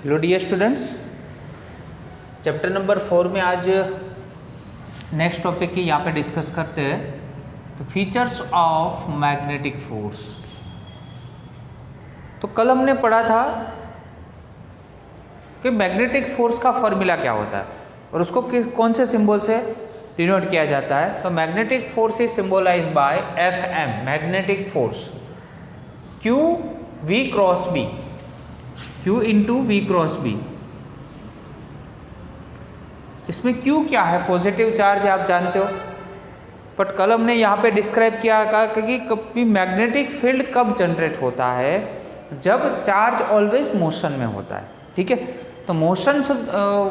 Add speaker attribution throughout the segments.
Speaker 1: Hello dear students, chapter number 4 में आज next topic की यहाँ पे डिस्कस करते हैं तो फीचर्स ऑफ मैग्नेटिक फोर्स। तो कल हमने पढ़ा था कि मैग्नेटिक फोर्स का फॉर्मूला क्या होता है और उसको कौन से सिंबल से डिनोट किया जाता है। तो magnetic force is symbolised by F M, magnetic force Q V cross B, Q into V cross B. इसमें Q क्या है? पॉजिटिव चार्ज है, आप जानते हो। बट कल हमने यहाँ पे डिस्क्राइब किया कि कभी मैग्नेटिक फील्ड कब जनरेट होता है, जब चार्ज ऑलवेज मोशन में होता है। ठीक है, तो मोशन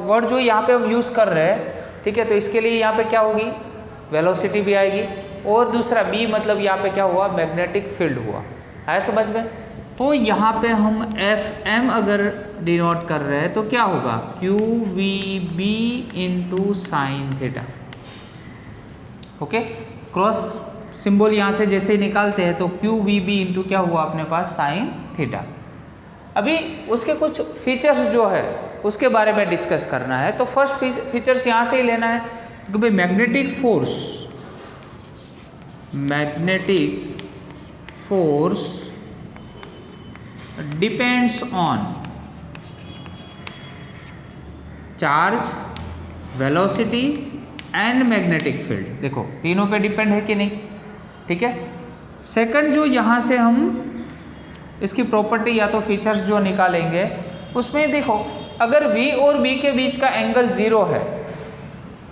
Speaker 1: वर्ड जो यहाँ पे हम यूज़ कर रहे हैं, ठीक है, तो इसके लिए यहाँ पे क्या होगी? वेलोसिटी भी आएगी और दूसरा B मतलब यहाँ पे क्या हुआ? मैग्नेटिक फील्ड हुआ। आया समझ में? तो यहाँ पे हम एफ एम अगर डिनोट कर रहे हैं तो क्या होगा? Q v B into sine theta. Okay, cross symbol यहाँ से जैसे ही निकालते हैं तो क्यू वी बी इंटू क्या हुआ अपने पास? Sine theta. अभी उसके कुछ फीचर्स जो है उसके बारे में डिस्कस करना है। तो फर्स्ट फीचर्स यहाँ से ही लेना है कि भाई magnetic force depends on charge, velocity and magnetic field. देखो तीनों पे डिपेंड है कि नहीं? ठीक है। सेकंड जो यहाँ से हम इसकी प्रॉपर्टी या तो फीचर्स जो निकालेंगे उसमें देखो, अगर V और B के बीच का एंगल 0 है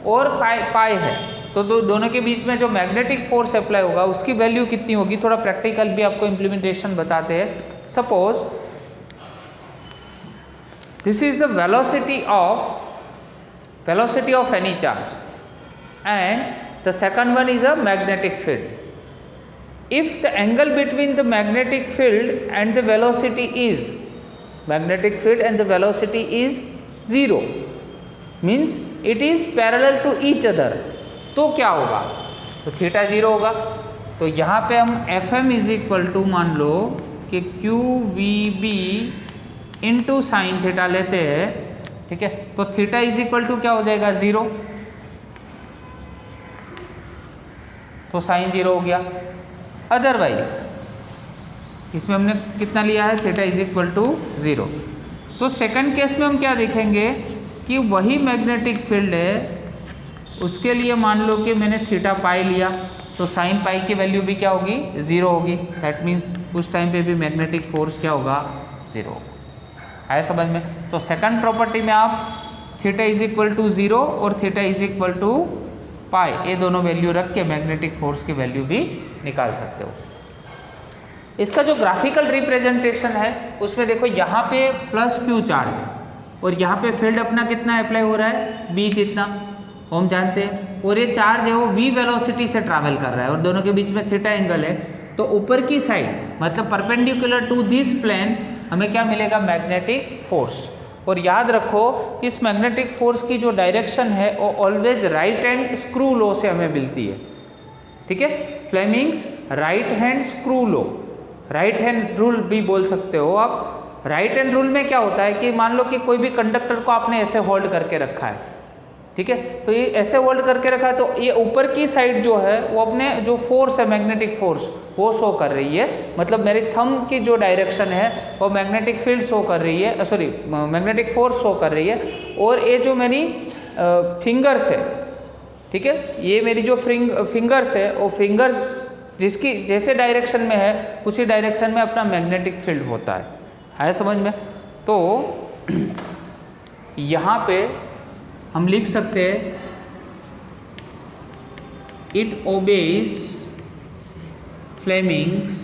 Speaker 1: और पाई है तो दोनों के बीच में जो मैग्नेटिक फोर्स अप्लाई होगा उसकी वैल्यू कितनी होगी? थोड़ा प्रैक्टिकल भी आपको इम्प्लीमेंटेशन बताते हैं। Suppose this is the velocity of any charge and the second one is a magnetic field. If the angle between the magnetic field and the velocity is 0 means it is parallel to each other, तो क्या होगा? तो theta 0 होगा। तो यहाँ पे हम F m is equal to मान लो कि q v B into sine theta लेते हैं। ठीक है, तो थीटा इज इक्वल टू क्या हो जाएगा? 0। तो साइन 0 हो गया। अदरवाइज इसमें हमने कितना लिया है? Theta is equal to 0। तो सेकंड केस में हम क्या देखेंगे कि वही मैग्नेटिक फील्ड है, उसके लिए मान लो कि मैंने थीटा पाई लिया तो साइन पाई की वैल्यू भी क्या होगी? 0 होगी। दैट मीन्स उस टाइम पे भी मैग्नेटिक फोर्स क्या होगा? 0 होगा। आया समझ में? तो सेकंड प्रॉपर्टी में आप थीटा इज इक्वल टू 0 और थीटा इज इक्वल टू पाई, ये दोनों वैल्यू रख के मैग्नेटिक फोर्स की वैल्यू भी निकाल सकते हो। इसका जो ग्राफिकल रिप्रेजेंटेशन है उसमें देखो, यहाँ पे प्लस क्यू चार्ज है और यहाँ पे फील्ड अपना कितना अप्लाई हो रहा है? बी जितना, हम जानते हैं। और ये चार्ज है वो v वेलोसिटी से ट्रैवल कर रहा है और दोनों के बीच में थीटा एंगल है। तो ऊपर की साइड मतलब परपेंडिकुलर टू दिस प्लेन हमें क्या मिलेगा? Magnetic force. और याद रखो इस मैग्नेटिक फोर्स की जो डायरेक्शन है वो always right hand screw law से हमें मिलती है। ठीक है, Fleming's right hand screw law, right hand rule भी बोल सकते हो आप। राइट हैंड रूल में क्या होता है कि मान लो कि कोई भी कंडक्टर को आपने ऐसे होल्ड करके रखा है, ठीक है, तो ये ऐसे होल्ड करके रखा है तो ये ऊपर की साइड जो है वो अपने जो फोर्स है मैग्नेटिक फोर्स वो शो कर रही है। मतलब मेरे थंब की जो डायरेक्शन है वो मैग्नेटिक फील्ड शो कर रही है, सॉरी मैग्नेटिक फोर्स शो कर रही है। और ये जो मेरी फिंगर्स है, ठीक है, ये मेरी जो फिंगर्स है वो फिंगर्स जिसकी जैसे डायरेक्शन में है उसी डायरेक्शन में अपना मैग्नेटिक फील्ड होता है। आया समझ में? तो यहाँ पे हम लिख सकते हैं it obeys Fleming's,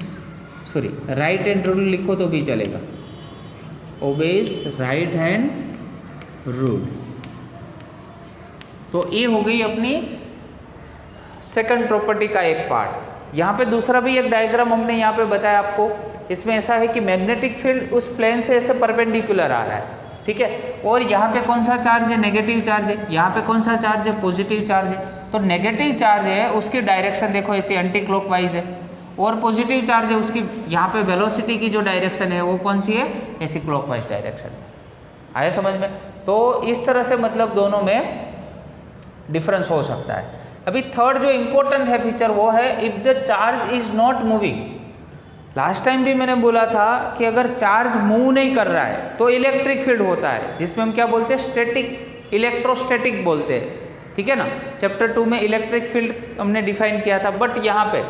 Speaker 1: sorry right hand rule लिखो तो भी चलेगा, ओबेज राइट हैंड रूल। तो ये हो गई अपनी सेकंड प्रॉपर्टी का एक पार्ट। यहाँ पे दूसरा भी एक डायग्राम हमने यहाँ पे बताया आपको। इसमें ऐसा है कि मैग्नेटिक फील्ड उस प्लेन से ऐसे परपेंडिकुलर आ रहा है, ठीक है, और यहाँ पे कौन सा चार्ज है? नेगेटिव चार्ज है। यहाँ पे कौन सा चार्ज है? पॉजिटिव चार्ज है। तो नेगेटिव चार्ज है उसकी डायरेक्शन देखो ऐसे एंटी क्लॉकवाइज है और पॉजिटिव चार्ज है उसकी यहाँ पे वेलोसिटी की जो डायरेक्शन है वो कौन सी है? ऐसी क्लॉकवाइज डायरेक्शन। आया समझ में? तो इस तरह से मतलब दोनों में डिफरेंस हो सकता है। अभी थर्ड जो इम्पोर्टेंट है फीचर वो है if the charge is not moving. Last time भी मैंने बोला था कि अगर चार्ज मूव नहीं कर रहा है तो इलेक्ट्रिक फील्ड होता है, जिसमें हम क्या बोलते हैं, स्टैटिक, इलेक्ट्रोस्टैटिक बोलते हैं, ठीक है ना। चैप्टर 2 में इलेक्ट्रिक फील्ड हमने डिफाइन किया था। बट यहाँ पे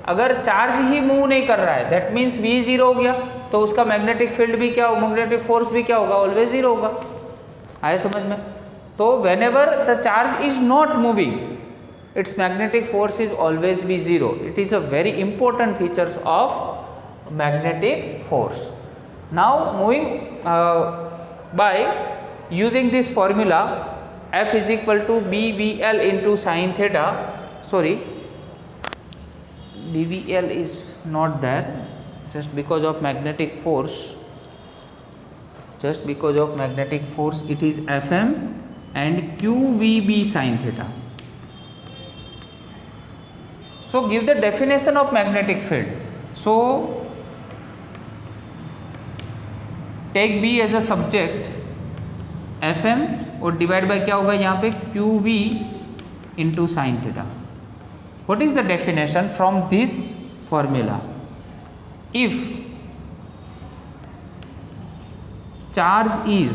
Speaker 1: अगर चार्ज ही मूव नहीं कर रहा है दैट मीन्स V 0 हो गया, तो उसका मैग्नेटिक फील्ड भी क्या, मैग्नेटिक फोर्स भी क्या होगा, ऑलवेज 0 होगा। आया समझ में? तो when ever the charge is not moving it's magnetic force is always be 0। It is a very important features of magnetic force. Now moving by using this formula F is equal to BVL into sin theta. Sorry, BVL is not there, just because of magnetic force. Just because of magnetic force, it is Fm and QVB sin theta. So give the definition of magnetic field. So take B as a subject, Fm और divide by क्या होगा यहाँ पे QV into sine theta. What is the definition from this formula? If charge is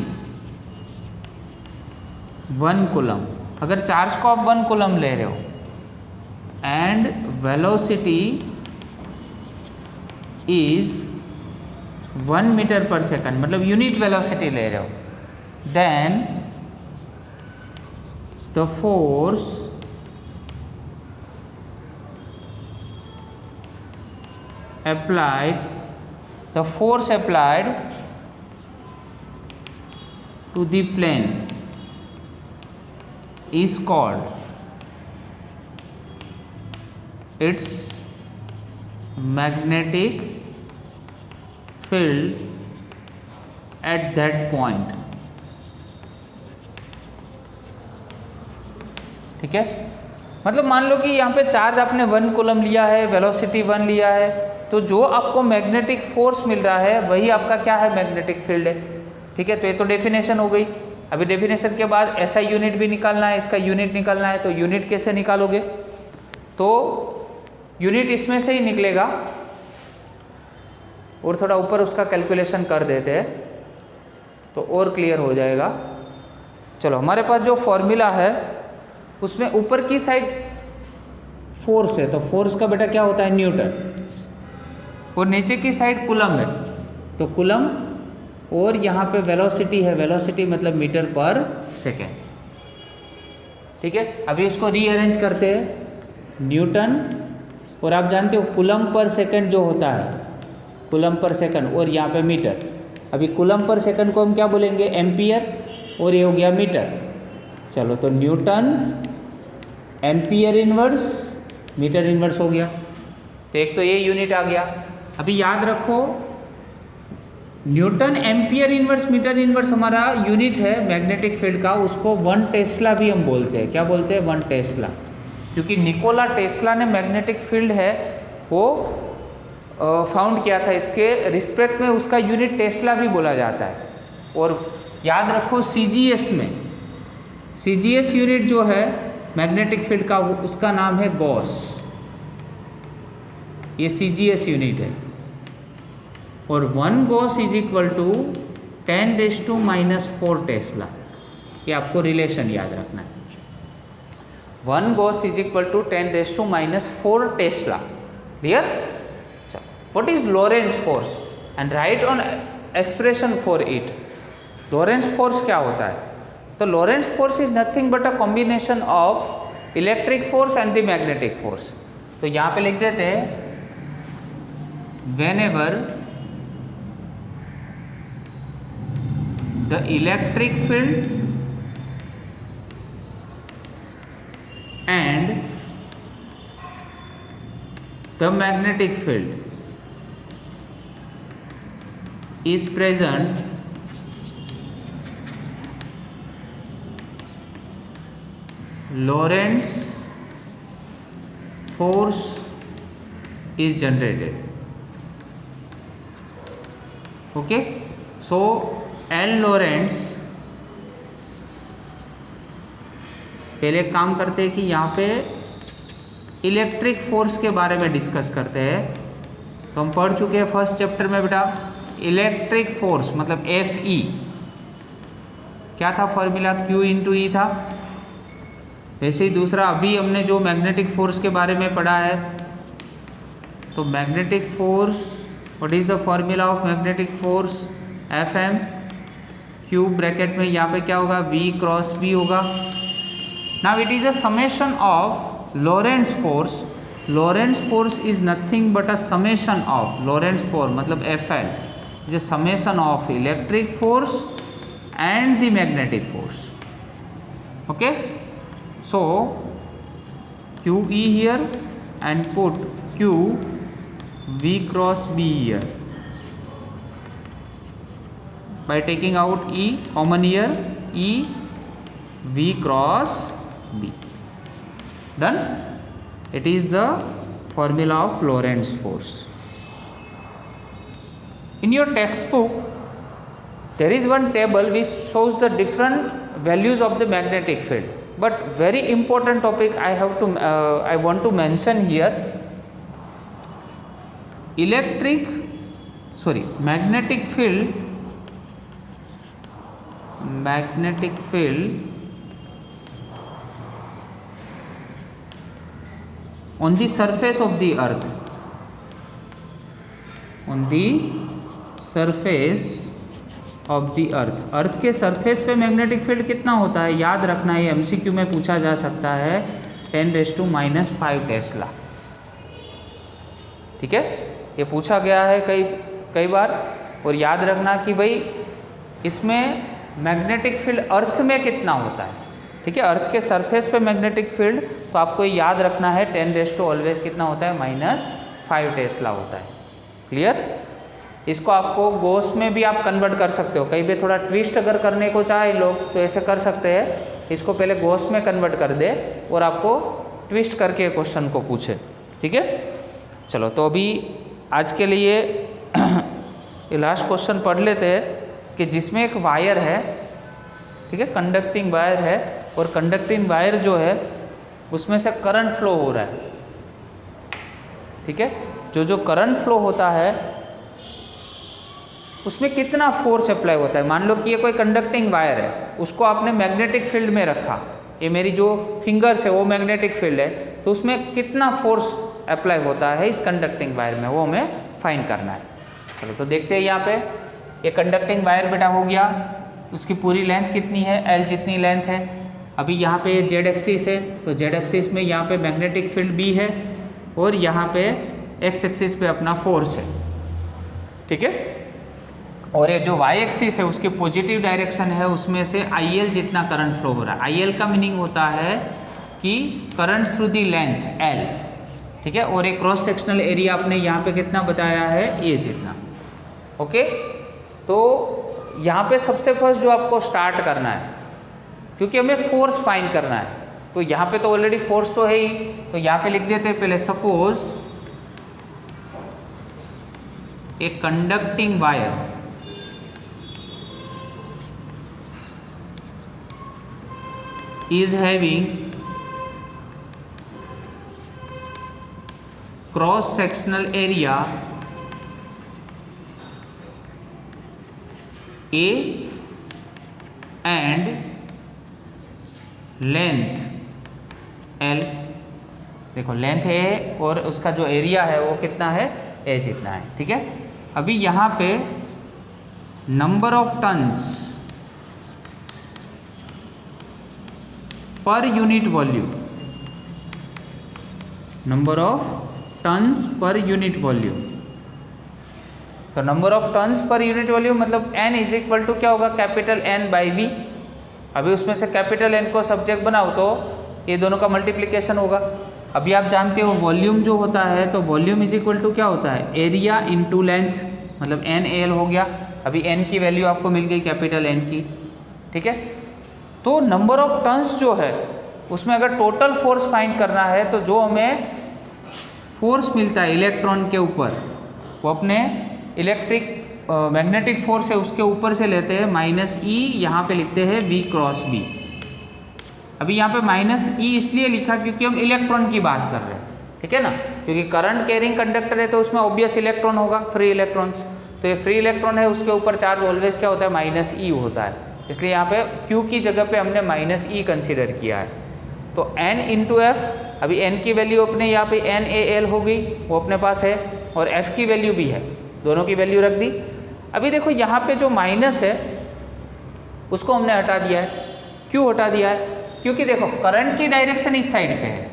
Speaker 1: 1 coulomb, अगर charge को आप 1 coulomb ले रहे हो एंड वेलोसिटी इज 1 मीटर पर सेकंड, मतलब यूनिट वेलोसिटी ले रहे हो, then the force applied to the plane is called its magnetic field at that point। ठीक है, मतलब मान लो कि यहाँ पे चार्ज आपने 1 कूलम लिया है, वेलोसिटी 1 लिया है, तो जो आपको मैग्नेटिक फोर्स मिल रहा है वही आपका क्या है, मैग्नेटिक फील्ड है। ठीक है, तो ये तो डेफिनेशन हो गई। अभी डेफिनेशन के बाद ऐसा यूनिट भी निकालना है, इसका यूनिट निकालना है। तो यूनिट कैसे निकालोगे? तो यूनिट इसमें से ही निकलेगा, और थोड़ा ऊपर उसका कैलकुलेशन कर देते हैं तो और क्लियर हो जाएगा। चलो, हमारे पास जो फॉर्मूला है उसमें ऊपर की साइड फोर्स है, तो फोर्स का बेटा क्या होता है, न्यूटन, और नीचे की साइड कूलम है, तो कूलम, और यहाँ पे वेलोसिटी है, वेलोसिटी मतलब मीटर पर सेकेंड। ठीक है, अभी इसको रीअरेंज करते हैं, न्यूटन, और आप जानते हो कूलम पर सेकंड जो होता है, कूलम पर सेकंड, और यहाँ पे मीटर। अभी कूलम पर सेकंड को हम क्या बोलेंगे, एम्पियर, और ये हो गया मीटर। चलो, तो newton ampere inverse metre inverse हो गया, तो एक तो ये यूनिट आ गया। अभी याद रखो, newton ampere inverse metre inverse हमारा यूनिट है मैग्नेटिक फील्ड का, उसको 1 टेस्ला भी हम बोलते हैं। क्या बोलते हैं, 1 टेस्ला, क्योंकि निकोला टेस्ला ने मैग्नेटिक फील्ड है वो फाउंड किया था, इसके रिस्पेक्ट में उसका यूनिट टेस्ला भी बोला जाता है। और याद रखो CGS में, CGS यूनिट जो है मैग्नेटिक फील्ड का, उसका नाम है गॉस, ये CGS यूनिट है। और 1 gauss is equal to 10⁻⁻⁴ tesla, ये आपको रिलेशन याद रखना है। 1 gauss is equal to 10⁻⁴ tesla. Clear? What is Lorentz force and write on expression for it. Lorentz force क्या होता है? तो Lorentz force is nothing but a combination of electric force and the magnetic force. तो यहाँ पे लिख देते हैं, whenever the electric field and the magnetic field is present, Lorentz force is generated. Okay, so L Lorentz पहले एक काम करते हैं कि यहाँ पे इलेक्ट्रिक फोर्स के बारे में डिस्कस करते हैं। तो हम पढ़ चुके हैं फर्स्ट चैप्टर में बेटा, इलेक्ट्रिक फोर्स मतलब Fe क्या था फॉर्मूला, Q इंटू ई था। वैसे ही दूसरा अभी हमने जो मैग्नेटिक फोर्स के बारे में पढ़ा है, तो magnetic force, what is the formula of magnetic force, Fm, Q bracket में यहाँ पे क्या होगा, V क्रॉस B होगा। Now it is a summation of Lorentz force. Lorentz force is nothing but a summation of, Lorentz force मतलब Fl is a summation of electric force and the magnetic force. Okay, so QE here and put Q V cross B here by taking out E common here, E V cross B. Done. It is the formula of Lorentz force. In your textbook there is one table which shows the different values of the magnetic field, but very important topic I want to mention here, magnetic field on the surface of the earth, on the surface of the earth, earth के surface पे magnetic field कितना होता है, याद रखना है, MCQ में पूछा जा सकता है 10⁻⁵ टेस्ला। ठीक है, ये पूछा गया है कई बार। और याद रखना कि भाई इसमें मैग्नेटिक फील्ड अर्थ में कितना होता है। ठीक है, अर्थ के सरफेस पे मैग्नेटिक फील्ड, तो आपको याद रखना है 10 ऑलवेज कितना होता है, -5 टेस्ला होता है। क्लियर। इसको आपको गॉस में भी आप कन्वर्ट कर सकते हो, कहीं पे थोड़ा ट्विस्ट अगर करने को चाहे लोग तो ऐसे कर सकते हैं, इसको पहले गॉस में कन्वर्ट कर दे और आपको ट्विस्ट करके क्वेश्चन को पूछे। ठीक है, चलो तो अभी आज के लिए ये लास्ट क्वेश्चन पढ़ लेते हैं कि जिसमें एक वायर है, ठीक है, कंडक्टिंग वायर है, और कंडक्टिंग वायर जो है उसमें से करंट फ्लो हो रहा है। ठीक है, जो करंट फ्लो होता है उसमें कितना फोर्स अप्लाई होता है। मान लो कि ये कोई कंडक्टिंग वायर है, उसको आपने मैग्नेटिक फील्ड में रखा, ये मेरी जो फिंगर्स है वो मैग्नेटिक फील्ड है, तो उसमें कितना फोर्स अप्लाई होता है इस कंडक्टिंग वायर में, वो हमें फाइंड करना है। चलो तो देखते हैं। यहाँ पे ये कंडक्टिंग वायर बेटा हो गया, उसकी पूरी लेंथ कितनी है, L जितनी लेंथ है। अभी यहाँ पे जेड एक्सिस है, तो जेड एक्सिस में यहाँ पे मैग्नेटिक फील्ड B है, और यहाँ पे एक्स एक्सिस पे अपना फोर्स है। ठीक है, और ये जो वाई एक्सिस है उसकी पॉजिटिव डायरेक्शन है, उसमें से IL जितना करंट फ्लो हो रहा है। IL का मीनिंग होता है कि current through the length L। ठीक है, और एक क्रॉस सेक्शनल एरिया आपने यहाँ पे कितना बताया है, A जितना। ओके, तो यहाँ पे सबसे फर्स्ट जो आपको स्टार्ट करना है, क्योंकि हमें फोर्स फाइंड करना है, तो यहाँ पे तो ऑलरेडी फोर्स तो है ही, तो यहाँ पे लिख देते हैं पहले, suppose a conducting wire is having cross sectional area A and length L। देखो लेंथ है और उसका जो एरिया है वो कितना है, A जितना है। ठीक है, अभी यहाँ पे number of turns per unit volume, number of turns per unit volume, तो number of turns per unit volume मतलब N इज इक्वल टू क्या होगा, कैपिटल N/V। अभी उसमें से कैपिटल N को सब्जेक्ट बनाओ तो ये दोनों का मल्टीप्लिकेशन होगा। अभी आप जानते हो वॉल्यूम जो होता है, तो वॉल्यूम इज इक्वल टू क्या होता है, एरिया इंटू लेंथ, मतलब NL हो गया। अभी N की वैल्यू आपको मिल गई कैपिटल N की। ठीक है, तो नंबर ऑफ टन्स जो है उसमें अगर टोटल फोर्स फाइंड करना है, तो जो हमें फोर्स मिलता है इलेक्ट्रॉन के ऊपर, वो अपने इलेक्ट्रिक मैग्नेटिक फोर्स है उसके ऊपर से लेते हैं, -E यहाँ पे लिखते हैं V क्रॉस B। अभी यहाँ पे माइनस ई इसलिए लिखा क्योंकि हम इलेक्ट्रॉन की बात कर रहे हैं, ठीक है ना, क्योंकि करंट कैरिंग कंडक्टर है तो उसमें ऑब्वियस इलेक्ट्रॉन होगा, फ्री इलेक्ट्रॉन्स। तो ये फ्री इलेक्ट्रॉन है, उसके ऊपर चार्ज ऑलवेज क्या होता है, माइनस ई होता है, इसलिए यहाँ पे Q की जगह पे हमने माइनस ई कंसिडर किया है। तो N इंटू एफ, अभी N की वैल्यू अपने यहाँ पे NaL हो गई, वो अपने पास है, और F की वैल्यू भी है, दोनों की वैल्यू रख दी। अभी देखो यहाँ पे जो माइनस है उसको हमने हटा दिया है। क्यों हटा दिया है? क्योंकि देखो करंट की डायरेक्शन इस साइड पे है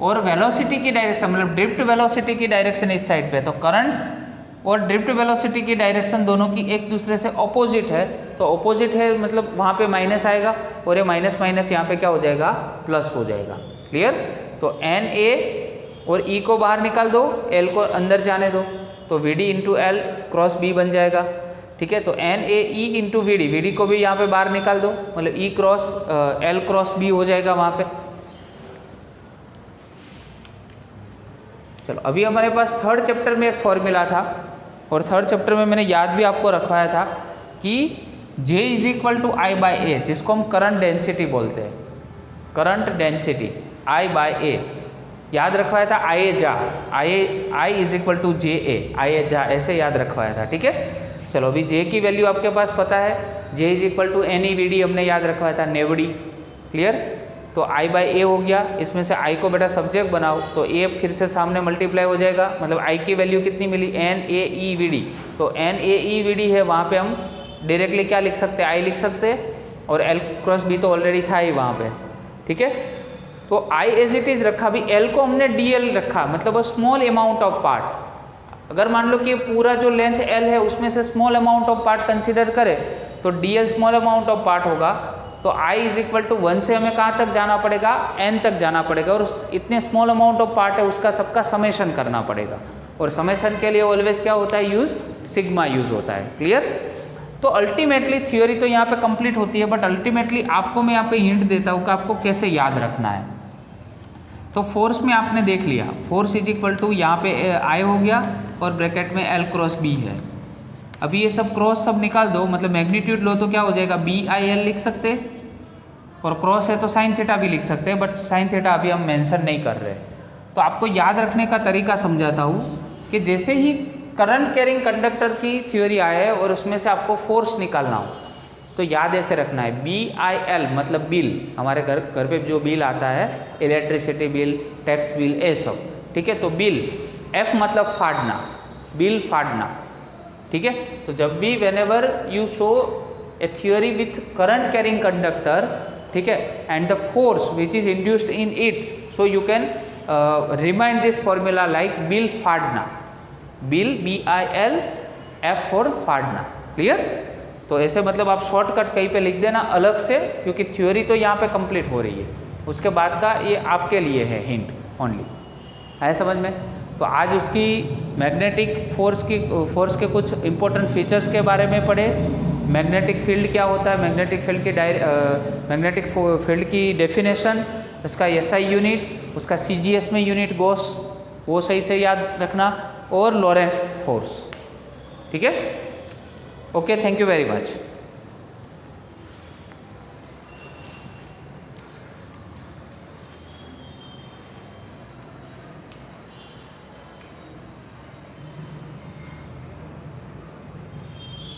Speaker 1: और वेलोसिटी की डायरेक्शन मतलब ड्रिफ्ट वेलोसिटी की डायरेक्शन इस साइड पे है, तो करंट और ड्रिफ्ट वेलोसिटी की डायरेक्शन दोनों की एक दूसरे से ऑपोजिट है, तो ऑपोजिट है मतलब वहाँ पे माइनस आएगा और ये माइनस माइनस यहाँ पे क्या हो जाएगा, प्लस हो जाएगा। क्लियर? तो NA और E को बाहर निकाल दो, L को अंदर जाने दो, तो VD into L cross B बन जाएगा। ठीक है, तो NaE इंटू VD को भी यहाँ पे बाहर निकाल दो, मतलब E cross L cross B हो जाएगा वहाँ पे। चलो अभी हमारे पास थर्ड चैप्टर में एक फॉर्मूला था और थर्ड चैप्टर में मैंने याद भी आपको रखवाया था कि J is equal to I by A, जिसको हम करंट डेंसिटी बोलते हैं, current density I by A, याद रखवाया था I is equal to J A, आई जा, ऐसे याद रखवाया था। ठीक है, चलो अभी J की वैल्यू आपके पास पता है, J is equal to NeVd हमने याद रखवाया था, नेवडी। क्लियर? तो I बाई ए हो गया, इसमें से I को बेटा सब्जेक्ट बनाओ तो A फिर से सामने मल्टीप्लाई हो जाएगा, मतलब I की वैल्यू कितनी मिली, NaEVd। तो NaEVd है, वहाँ पे हम डायरेक्टली क्या लिख सकते हैं, I लिख सकते हैं, और L क्रॉस B तो ऑलरेडी था ही वहाँ पे। ठीक है, तो I एज इट इज़ रखा, भी L को हमने DL रखा, मतलब स्मॉल अमाउंट ऑफ पार्ट। अगर मान लो कि पूरा जो लेंथ L है उसमें से small amount of part consider करें तो DL small amount of part होगा, तो I इज इक्वल टू 1 से हमें कहाँ तक जाना पड़ेगा, N तक जाना पड़ेगा, और इतने स्मॉल अमाउंट ऑफ पार्ट है उसका सबका समेशन करना पड़ेगा, और समेशन के लिए ऑलवेज क्या होता है, यूज सिग्मा यूज होता है। क्लियर? तो अल्टीमेटली थ्योरी तो यहाँ पे कंप्लीट होती है, बट अल्टीमेटली आपको मैं यहाँ पे हिंट देता हूँ कि आपको कैसे याद रखना है। तो फोर्स में आपने देख लिया, फोर्स इज इक्वल टू यहाँ पे I हो गया और ब्रैकेट में L क्रॉस B है। अभी ये सब क्रॉस सब निकाल दो, मतलब मैग्नीट्यूड लो तो क्या हो जाएगा, BIL लिख सकते, और क्रॉस है तो साइन थीटा भी लिख सकते हैं, बट साइन थीटा अभी हम मेंशन नहीं कर रहे। तो आपको याद रखने का तरीका समझाता हूँ कि जैसे ही करंट कैरिंग कंडक्टर की थ्योरी आए और उसमें से आपको फोर्स निकालना हो तो याद ऐसे रखना है, BIL मतलब बिल, हमारे घर पे जो बिल आता है, इलेक्ट्रिसिटी बिल, टैक्स बिल, ये सब। ठीक है, तो बिल, F मतलब फाड़ना, बिल फाड़ना। ठीक है, तो जब भी whenever you show a theory with current carrying conductor, ठीक है, and the force which is induced in it, so you can remind this formula like bill फाड़ना, बिल BIL, F for फाड़ना। क्लियर? तो ऐसे मतलब आप शॉर्टकट कहीं पे लिख देना अलग से, क्योंकि थ्योरी तो यहाँ पे कंप्लीट हो रही है, उसके बाद का ये आपके लिए है हिंट ओनली। है समझ में? तो आज उसकी मैग्नेटिक फोर्स के कुछ इंपॉर्टेंट फीचर्स के बारे में पढ़े, मैग्नेटिक फील्ड क्या होता है, मैग्नेटिक फील्ड की डेफिनेशन, उसका SI यूनिट, उसका CGS में यूनिट गोस, वो सही से याद रखना, और लॉरेंस फोर्स। ठीक है, okay, thank you very much.